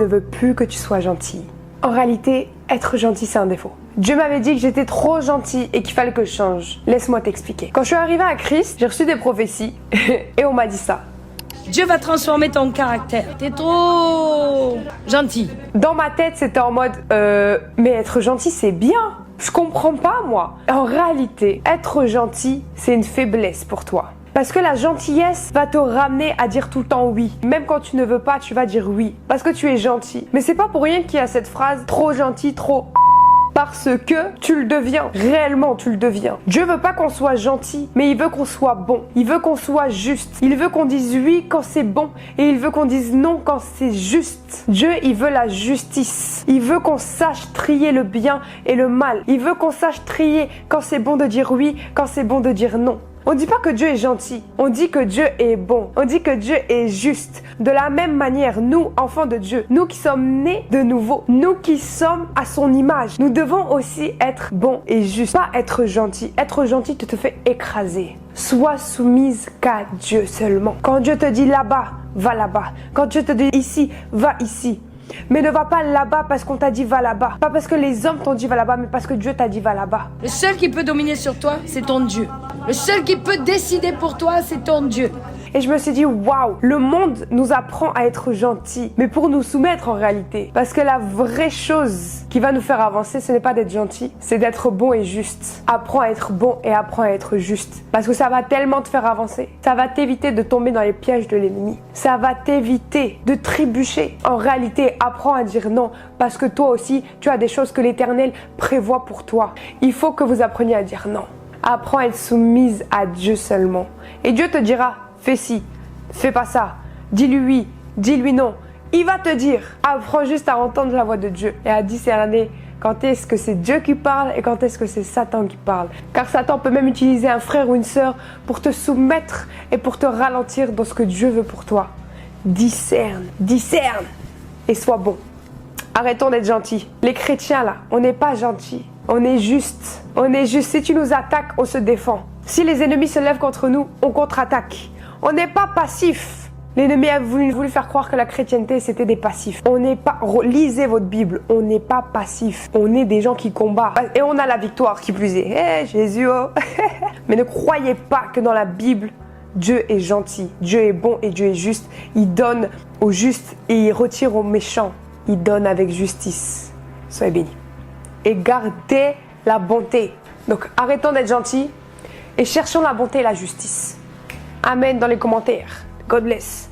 ne veut plus que tu sois gentil. En réalité, être gentil, c'est un défaut. Dieu m'avait dit que j'étais trop gentil et qu'il fallait que je change. Laisse-moi t'expliquer. Quand je suis arrivée à Christ, j'ai reçu des prophéties et on m'a dit ça. Dieu va transformer ton caractère. T'es trop gentil. Dans ma tête, c'était en mode mais être gentil, c'est bien. Je comprends pas, moi. En réalité, être gentil, c'est une faiblesse pour toi. Parce que la gentillesse va te ramener à dire tout le temps oui. Même quand tu ne veux pas, tu vas dire oui. Parce que tu es gentil. Mais c'est pas pour rien qu'il y a cette phrase trop gentil, trop... Parce que tu le deviens. Réellement, tu le deviens. Dieu veut pas qu'on soit gentil, mais il veut qu'on soit bon. Il veut qu'on soit juste. Il veut qu'on dise oui quand c'est bon et il veut qu'on dise non quand c'est juste. Dieu, il veut la justice. Il veut qu'on sache trier le bien et le mal. Il veut qu'on sache trier quand c'est bon de dire oui, quand c'est bon de dire non. On dit pas que Dieu est gentil, on dit que Dieu est bon, on dit que Dieu est juste. De la même manière, nous, enfants de Dieu, nous qui sommes nés de nouveau, nous qui sommes à son image, nous devons aussi être bons et justes, pas être gentils. Être gentil te fait écraser. Sois soumise qu'à Dieu seulement. Quand Dieu te dit là-bas, va là-bas. Quand Dieu te dit ici, va ici. Mais ne va pas là-bas parce qu'on t'a dit va là-bas. Pas parce que les hommes t'ont dit va là-bas, mais parce que Dieu t'a dit va là-bas. Le seul qui peut dominer sur toi, c'est ton Dieu. Le seul qui peut décider pour toi, c'est ton Dieu. Et je me suis dit, waouh, le monde nous apprend à être gentils, mais pour nous soumettre en réalité. Parce que la vraie chose qui va nous faire avancer, ce n'est pas d'être gentil, c'est d'être bon et juste. Apprends à être bon et apprends à être juste. Parce que ça va tellement te faire avancer. Ça va t'éviter de tomber dans les pièges de l'ennemi. Ça va t'éviter de trébucher. En réalité, apprends à dire non, parce que toi aussi, tu as des choses que l'Éternel prévoit pour toi. Il faut que vous appreniez à dire non. Apprends à être soumise à Dieu seulement. Et Dieu te dira, fais ci, fais pas ça, dis-lui oui, dis-lui non. Il va te dire, apprends juste à entendre la voix de Dieu et à discerner quand est-ce que c'est Dieu qui parle et quand est-ce que c'est Satan qui parle. Car Satan peut même utiliser un frère ou une sœur pour te soumettre et pour te ralentir dans ce que Dieu veut pour toi. Discerne, discerne et sois bon. Arrêtons d'être gentils. Les chrétiens là, on n'est pas gentils. On est juste. On est juste. Si tu nous attaques, on se défend. Si les ennemis se lèvent contre nous, on contre-attaque. On n'est pas passif. L'ennemi a voulu faire croire que la chrétienté, c'était des passifs. On n'est pas... Lisez votre Bible. On n'est pas passif. On est des gens qui combattent. Et on a la victoire, qui plus est. Hey, Jésus, oh. Mais ne croyez pas que dans la Bible, Dieu est gentil. Dieu est bon et Dieu est juste. Il donne aux justes et il retire aux méchants. Il donne avec justice. Soyez bénis. Et gardez la bonté. Donc arrêtons d'être gentils et cherchons la bonté et la justice. Amen dans les commentaires. God bless.